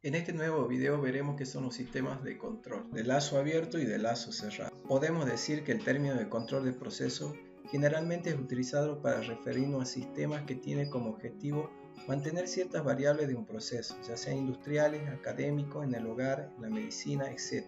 En este nuevo video veremos qué son los sistemas de control de lazo abierto y de lazo cerrado. Podemos decir que el término de control de proceso generalmente es utilizado para referirnos a sistemas que tienen como objetivo mantener ciertas variables de un proceso, ya sean industriales, académicos, en el hogar, en la medicina, etc.,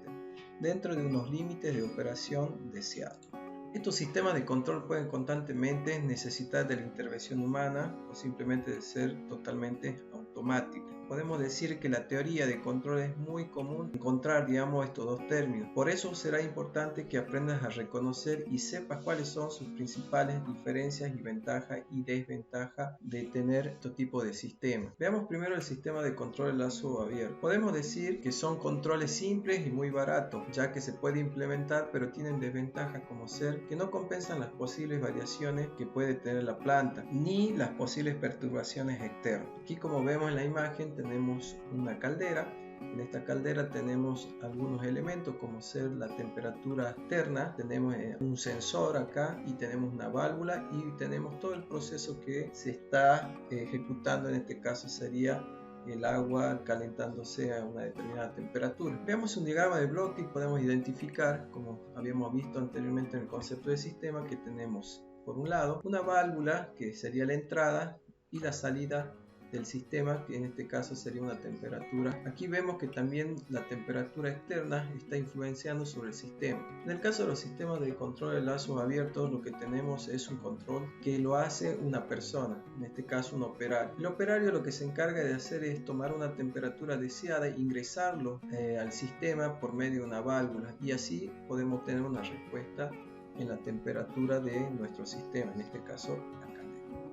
dentro de unos límites de operación deseados. Estos sistemas de control pueden constantemente necesitar de la intervención humana o simplemente de ser totalmente automáticos. Podemos decir que la teoría de control es muy común encontrar, estos dos términos. Por eso será importante que aprendas a reconocer y sepas cuáles son sus principales diferencias y ventajas y desventajas de tener este tipo de sistemas. Veamos primero el sistema de control de lazo abierto. Podemos decir que son controles simples y muy baratos, ya que se puede implementar, pero tienen desventajas como ser que no compensan las posibles variaciones que puede tener la planta, ni las posibles perturbaciones externas. Aquí, como vemos en la imagen, tenemos una caldera. En esta caldera tenemos algunos elementos como ser la temperatura externa, tenemos un sensor acá y tenemos una válvula y tenemos todo el proceso que se está ejecutando. En este caso sería el agua calentándose a una determinada temperatura. Veamos un diagrama de bloque y podemos identificar, como habíamos visto anteriormente en el concepto de sistema, que tenemos por un lado una válvula que sería la entrada y la salida del sistema, que en este caso sería una temperatura. Aquí vemos que también la temperatura externa está influenciando sobre el sistema. En el caso de los sistemas de control de lazos abiertos, lo que tenemos es un control que lo hace una persona, en este caso un operario. El operario lo que se encarga de hacer es tomar una temperatura deseada e ingresarlo al sistema por medio de una válvula, y así podemos obtener una respuesta en la temperatura de nuestro sistema, en este caso la caldera.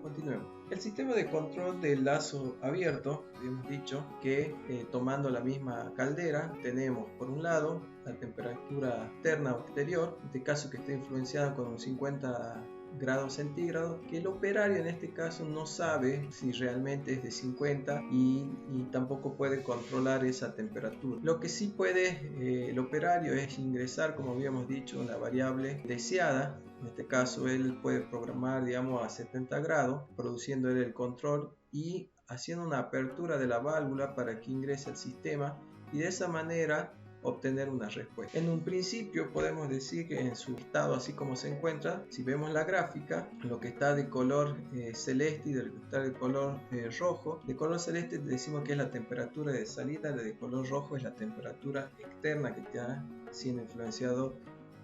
Continuemos. El sistema de control del lazo abierto, hemos dicho que tomando la misma caldera tenemos por un lado la temperatura externa o exterior, en este caso que está influenciada con un 50 grados centígrados, que el operario en este caso no sabe si realmente es de 50 y tampoco puede controlar esa temperatura. Lo que sí puede el operario es ingresar, como habíamos dicho, una variable deseada. En este caso él puede programar a 70 grados, produciendo él el control y haciendo una apertura de la válvula para que ingrese al sistema, y de esa manera obtener una respuesta. En un principio podemos decir que en su estado así como se encuentra, si vemos la gráfica, lo que está de color celeste y lo que está de color rojo, de color celeste decimos que es la temperatura de salida, de color rojo es la temperatura externa que está siendo influenciado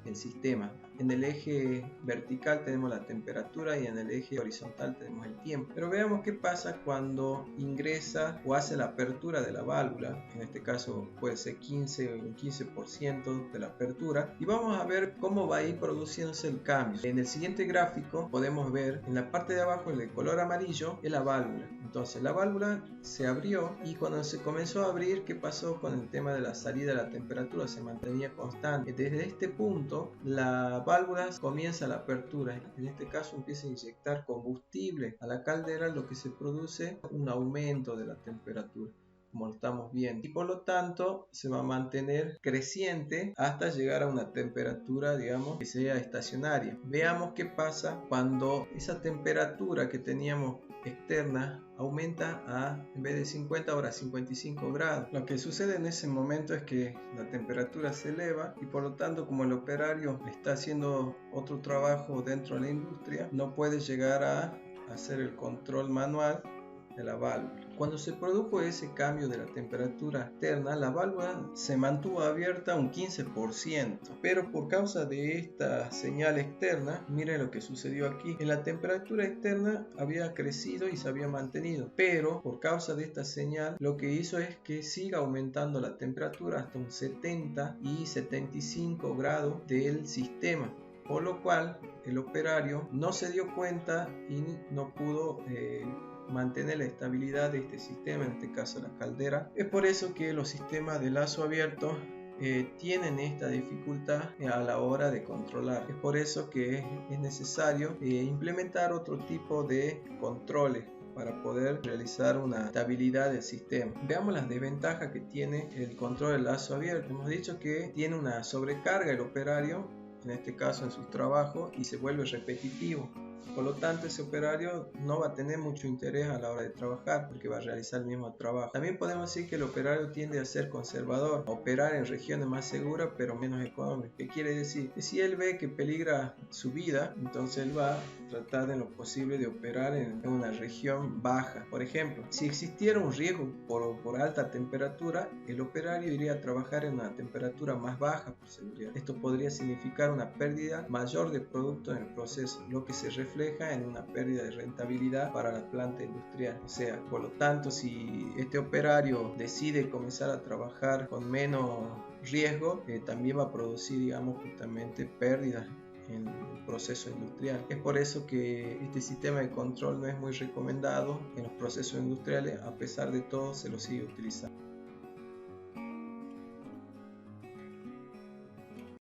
el sistema. En el eje vertical tenemos la temperatura y en el eje horizontal tenemos el tiempo. Pero veamos qué pasa cuando ingresa o hace la apertura de la válvula. En este caso puede ser 15 o un 15% de la apertura, y vamos a ver cómo va a ir produciéndose el cambio. En el siguiente gráfico podemos ver en la parte de abajo, el de color amarillo, es la válvula. Entonces la válvula se abrió, y cuando se comenzó a abrir, ¿qué pasó con el tema de la salida de la temperatura? Se mantenía constante. Desde este punto la válvula comienza la apertura, en este caso empieza a inyectar combustible a la caldera, lo que se produce un aumento de la temperatura, como lo estamos viendo, y por lo tanto se va a mantener creciente hasta llegar a una temperatura que sea estacionaria. Veamos qué pasa cuando esa temperatura que teníamos externa aumenta a, en vez de 50, ahora 55 grados. Lo que sucede en ese momento es que la temperatura se eleva, y por lo tanto, como el operario está haciendo otro trabajo dentro de la industria, no puede llegar a hacer el control manual de la válvula. Cuando se produjo ese cambio de la temperatura externa, la válvula se mantuvo abierta un 15%, pero por causa de esta señal externa, miren lo que sucedió aquí. En la temperatura externa había crecido y se había mantenido, pero por causa de esta señal, lo que hizo es que siga aumentando la temperatura hasta un 70 y 75 grados del sistema, por lo cual el operario no se dio cuenta y no pudo mantener la estabilidad de este sistema, en este caso la caldera. Es por eso que los sistemas de lazo abierto tienen esta dificultad a la hora de controlar. Es por eso que es necesario implementar otro tipo de controles para poder realizar una estabilidad del sistema. Veamos las desventajas que tiene el control del lazo abierto. Hemos dicho que tiene una sobrecarga el operario, en este caso en sus trabajos, y se vuelve repetitivo. Por lo tanto, ese operario no va a tener mucho interés a la hora de trabajar porque va a realizar el mismo trabajo. También podemos decir que el operario tiende a ser conservador, a operar en regiones más seguras pero menos económicas. ¿Qué quiere decir? Que si él ve que peligra su vida, entonces él va a tratar en lo posible de operar en una región baja. Por ejemplo, si existiera un riesgo por alta temperatura, el operario iría a trabajar en una temperatura más baja por seguridad. Esto podría significar una pérdida mayor de producto en el proceso, lo que se refleja en una pérdida de rentabilidad para la planta industrial. O sea, por lo tanto, si este operario decide comenzar a trabajar con menos riesgo, también va a producir, digamos, justamente pérdidas en el proceso industrial. Es por eso que este sistema de control no es muy recomendado en los procesos industriales, a pesar de todo se lo sigue utilizando.